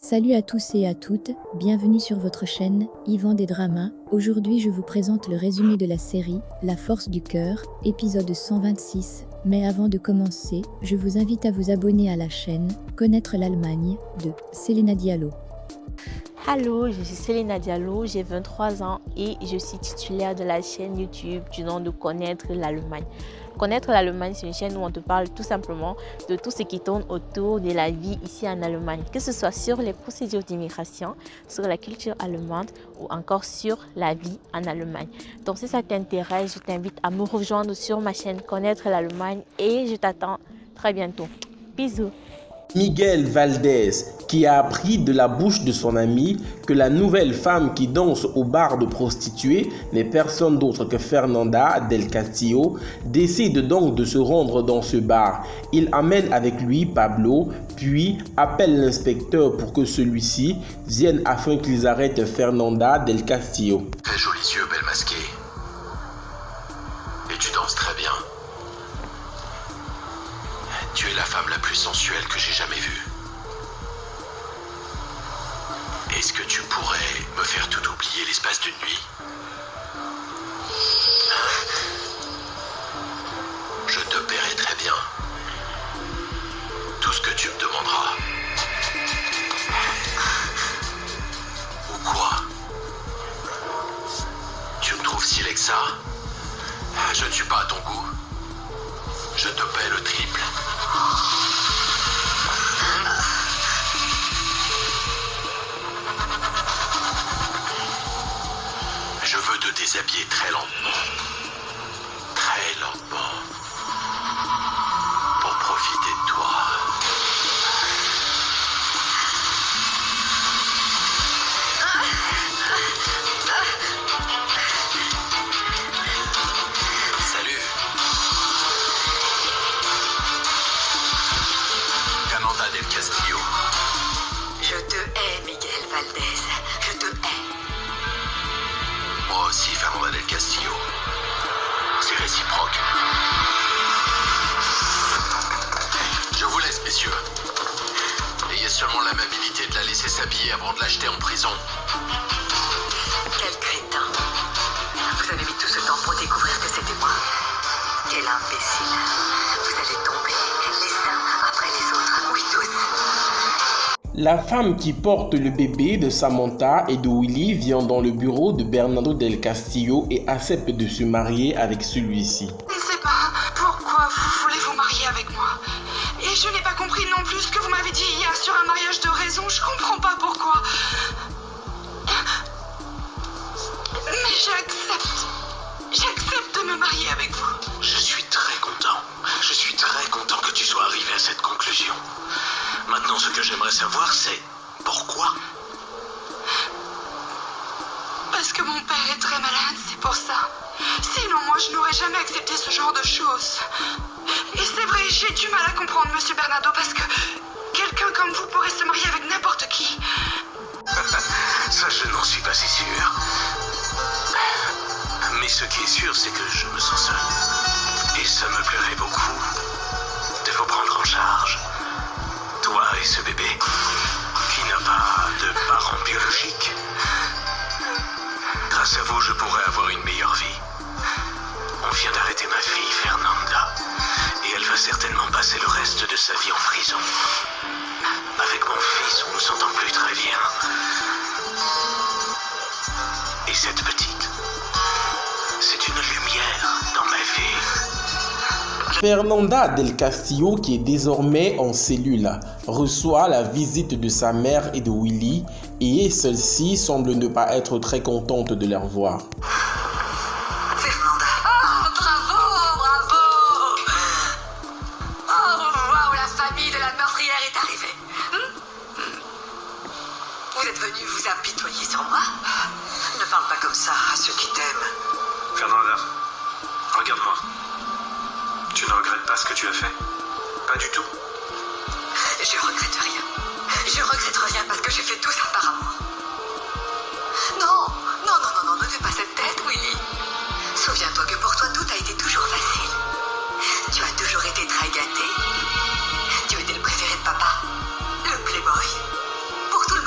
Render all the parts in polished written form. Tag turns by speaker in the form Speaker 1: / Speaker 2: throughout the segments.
Speaker 1: Salut à tous et à toutes, bienvenue sur votre chaîne, Yvan des Dramas. Aujourd'hui je vous présente le résumé de la série, La Force du Cœur, épisode 126. Mais avant de commencer, je vous invite à vous abonner à la chaîne, Connaître l'Allemagne, de Selena Diallo.
Speaker 2: Allô, je suis Selena Diallo, j'ai 23 ans et je suis titulaire de la chaîne YouTube du nom de Connaître l'Allemagne. Connaître l'Allemagne, c'est une chaîne où on te parle tout simplement de tout ce qui tourne autour de la vie ici en Allemagne, que ce soit sur les procédures d'immigration, sur la culture allemande ou encore sur la vie en Allemagne. Donc si ça t'intéresse, je t'invite à me rejoindre sur ma chaîne Connaître l'Allemagne et je t'attends très bientôt. Bisous.
Speaker 3: Miguel Valdés, qui a appris de la bouche de son ami que la nouvelle femme qui danse au bar de prostituées n'est personne d'autre que Fernanda del Castillo, décide donc de se rendre dans ce bar. Il amène avec lui Pablo, puis appelle l'inspecteur pour que celui-ci vienne afin qu'ils arrêtent Fernanda del Castillo.
Speaker 4: Très jolis yeux, belle masquée. Et tu danses très bien. Tu es la femme la plus sensuelle que j'ai jamais vue. Est-ce que tu pourrais me faire tout oublier l'espace d'une nuit? Je te paierai très bien. Tout ce que tu me demanderas. Ou quoi? Tu me trouves si laid que ça? Je ne suis pas à ton goût. Je te paie le triple. Je veux te déshabiller très lentement. Très lentement. Pour profiter de toi. Salut. Fernanda del Castillo.
Speaker 5: Je te hais, Miguel Valdés. Je te hais.
Speaker 4: Moi aussi, Fernanda del Castillo. C'est réciproque. Je vous laisse, messieurs. Ayez seulement l'amabilité de la laisser s'habiller avant de l'acheter en prison.
Speaker 5: Quel crétin. Vous avez mis tout ce temps pour découvrir que c'était moi. Quel imbécile. Vous allez tomber, les uns après les autres. Oui, tous.
Speaker 3: La femme qui porte le bébé de Samantha et de Willy vient dans le bureau de Bernardo del Castillo et accepte de se marier avec celui-ci.
Speaker 6: Je ne sais pas pourquoi vous voulez vous marier avec moi. Et je n'ai pas compris non plus ce que vous m'avez dit hier sur un mariage de raison. Je comprends pas pourquoi. Mais j'accepte. J'accepte de me marier avec vous.
Speaker 4: Je suis très content. Je suis très content que tu sois arrivé à cette conclusion. Maintenant, ce que j'aimerais savoir, c'est pourquoi?
Speaker 6: Parce que mon père est très malade, c'est pour ça. Sinon, moi, je n'aurais jamais accepté ce genre de choses. Et c'est vrai, j'ai du mal à comprendre, monsieur Bernardo, parce que quelqu'un comme vous pourrait se marier avec n'importe qui.
Speaker 4: Ça, je n'en suis pas si sûr. Mais ce qui est sûr, c'est que je me sens seul. Et ça me plairait beaucoup de vous prendre en charge. Toi et ce bébé qui n'a pas de parents biologiques. Grâce à vous, je pourrais avoir une meilleure vie. On vient d'arrêter ma fille, Fernanda. Et elle va certainement passer le reste de sa vie en prison. Avec mon fils, on ne s'entend plus très bien. Et cette petite, c'est une lumière dans ma vie.
Speaker 3: Fernanda del Castillo, qui est désormais en cellule, reçoit la visite de sa mère et de Willy et celle-ci semble ne pas être très contente de les revoir.
Speaker 5: Fernanda.
Speaker 6: Oh, bravo, bravo. Oh, wow, la famille de la meurtrière est arrivée.
Speaker 5: Vous êtes venu vous apitoyer sur moi? Ne parle pas comme ça à ceux qui t'aiment.
Speaker 4: Fernanda, regarde-moi. Tu ne regrettes pas ce que tu as fait? Pas du tout.
Speaker 5: Je regrette rien. Je regrette rien parce que j'ai fait tout ça par amour. Non, ne fais pas cette tête, Willy. Souviens-toi que pour toi, tout a été toujours facile. Tu as toujours été très gâté. Tu étais le préféré de papa. Le playboy. Pour tout le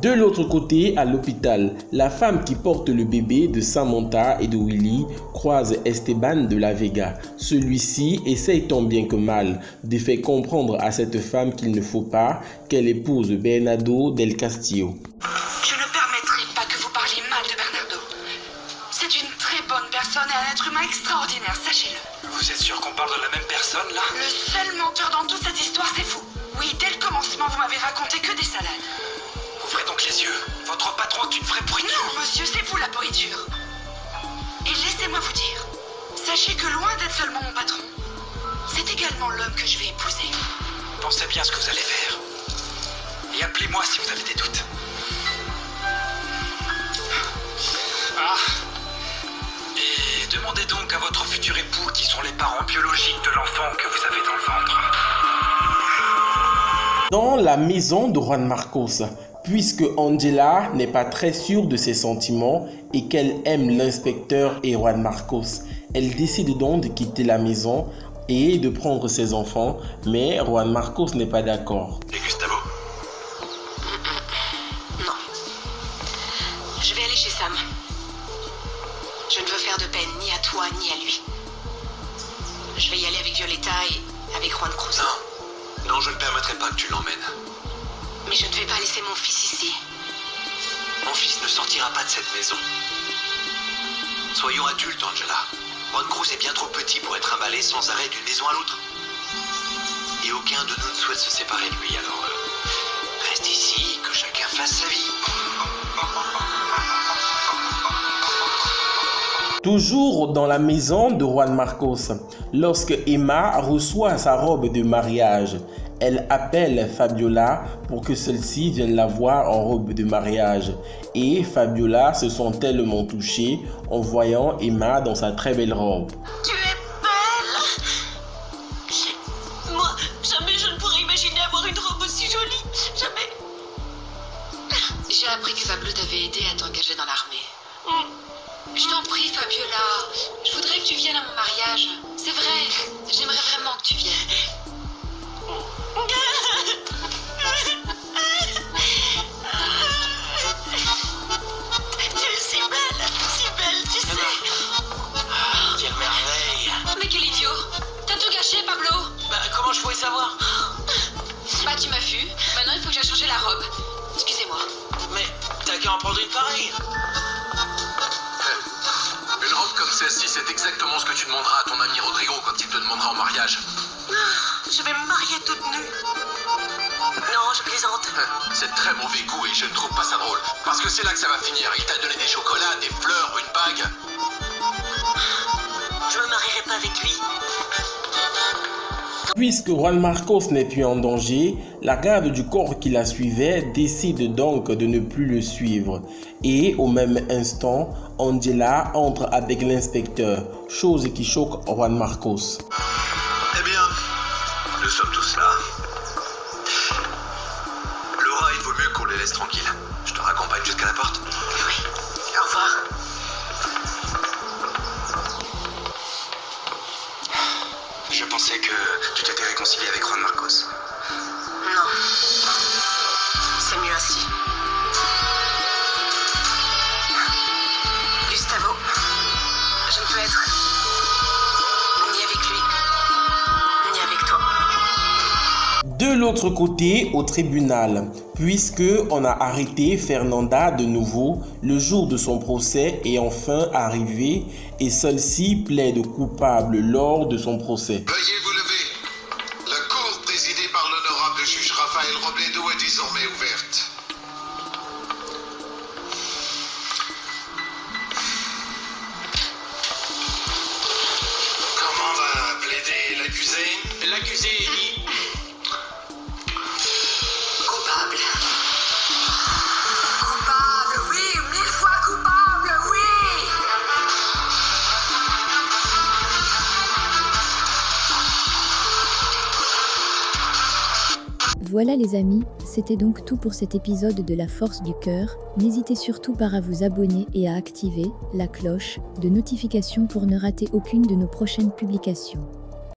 Speaker 3: De l'autre côté, à l'hôpital, la femme qui porte le bébé de Samantha et de Willy croise Esteban de la Vega. Celui-ci essaye tant bien que mal de faire comprendre à cette femme qu'il ne faut pas qu'elle épouse Bernardo del Castillo.
Speaker 6: Je ne permettrai pas que vous parliez mal de Bernardo. C'est une très bonne personne et un être humain extraordinaire, sachez-le.
Speaker 4: Vous êtes sûr qu'on parle de la même personne, là?
Speaker 6: Le seul menteur dans toute cette histoire, c'est vous. Oui, dès le commencement, vous m'avez raconté que des salades.
Speaker 4: Ouvrez donc les yeux. Votre patron est une vraie pourriture.
Speaker 6: Non, monsieur, c'est vous la pourriture. Et laissez-moi vous dire, sachez que loin d'être seulement mon patron, c'est également l'homme que je vais épouser.
Speaker 4: Pensez bien à ce que vous allez faire. Et appelez-moi si vous avez des doutes. Ah. Et demandez donc à votre futur époux qui sont les parents biologiques de l'enfant que vous avez dans le ventre.
Speaker 3: Dans la maison de Juan Marcos, puisque Angela n'est pas très sûre de ses sentiments et qu'elle aime l'inspecteur et Juan Marcos, elle décide donc de quitter la maison et de prendre ses enfants, mais Juan Marcos n'est pas d'accord.
Speaker 4: Et Gustavo?
Speaker 5: Non. Je vais aller chez Sam. Je ne veux faire de peine ni à toi ni à lui. Je vais y aller avec Violetta et avec Juan Cruz.
Speaker 4: Non, je ne permettrai pas que tu l'emmènes.
Speaker 5: Mais je ne vais pas laisser mon fils ici.
Speaker 4: Mon fils ne sortira pas de cette maison. Soyons adultes, Angela. Juan Cruz est bien trop petit pour être emballé sans arrêt d'une maison à l'autre. Et aucun de nous ne souhaite se séparer de lui, alors reste ici, que chacun fasse sa vie.
Speaker 3: Toujours dans la maison de Juan Marcos, lorsque Emma reçoit sa robe de mariage, elle appelle Fabiola pour que celle-ci vienne la voir en robe de mariage. Et Fabiola se sent tellement touchée en voyant Emma dans sa très belle robe.
Speaker 5: Tu es belle! Moi, jamais je ne pourrais imaginer avoir une robe aussi jolie. Jamais.
Speaker 7: J'ai appris que Pablo t'avait aidé à t'engager dans l'armée. Je t'en prie, Fabiola. Je voudrais que tu viennes à mon mariage. C'est vrai. J'aimerais vraiment que tu viennes.
Speaker 5: Tu es si belle, tu sais.
Speaker 4: Quelle merveille!
Speaker 7: Mais quel idiot. T'as tout gâché, Pablo.
Speaker 4: Comment je pouvais savoir?
Speaker 7: Bah, tu m'as vu. Maintenant, il faut que j'aille changer la robe. Excusez-moi.
Speaker 4: Mais t'as qu'à en prendre une pareille. Une robe comme celle-ci, c'est exactement ce que tu demanderas à ton ami Rodrigo quand il te demandera en mariage.
Speaker 5: Je vais me marier toute nue. Non, je plaisante.
Speaker 4: C'est de très mauvais goût et je ne trouve pas ça drôle. Parce que c'est là que ça va finir. Il t'a donné des chocolats, des fleurs, une bague.
Speaker 5: Je me marierai pas avec lui.
Speaker 3: Puisque Juan Marcos n'est plus en danger, la garde du corps qui la suivait décide donc de ne plus le suivre. Et au même instant, Angela entre avec l'inspecteur, chose qui choque Juan Marcos.
Speaker 4: Eh bien, nous sommes tous là. Laura, il vaut mieux qu'on les laisse tranquilles. Je te raccompagne jusqu'à la porte.
Speaker 5: Oui. Au revoir.
Speaker 4: Je pensais que tu t'étais réconcilié avec Juan Marcos.
Speaker 5: Non. C'est mieux ainsi. Gustavo, je ne peux être ni avec lui, ni avec toi.
Speaker 3: De l'autre côté, au tribunal, puisque on a arrêté Fernanda de nouveau, le jour de son procès est enfin arrivé et celle-ci plaide coupable lors de son procès.
Speaker 8: Veuillez vous lever. La cour présidée par l'honorable juge Raphaël Robledo est désormais ouverte. Comment va plaider l'accusé?
Speaker 4: L'accusé est mis.
Speaker 5: Coupable. Coupable, oui, 1000 fois coupable, oui.
Speaker 1: Voilà les amis, c'était donc tout pour cet épisode de La Force du Cœur. N'hésitez surtout pas à vous abonner et à activer la cloche de notification pour ne rater aucune de nos prochaines publications.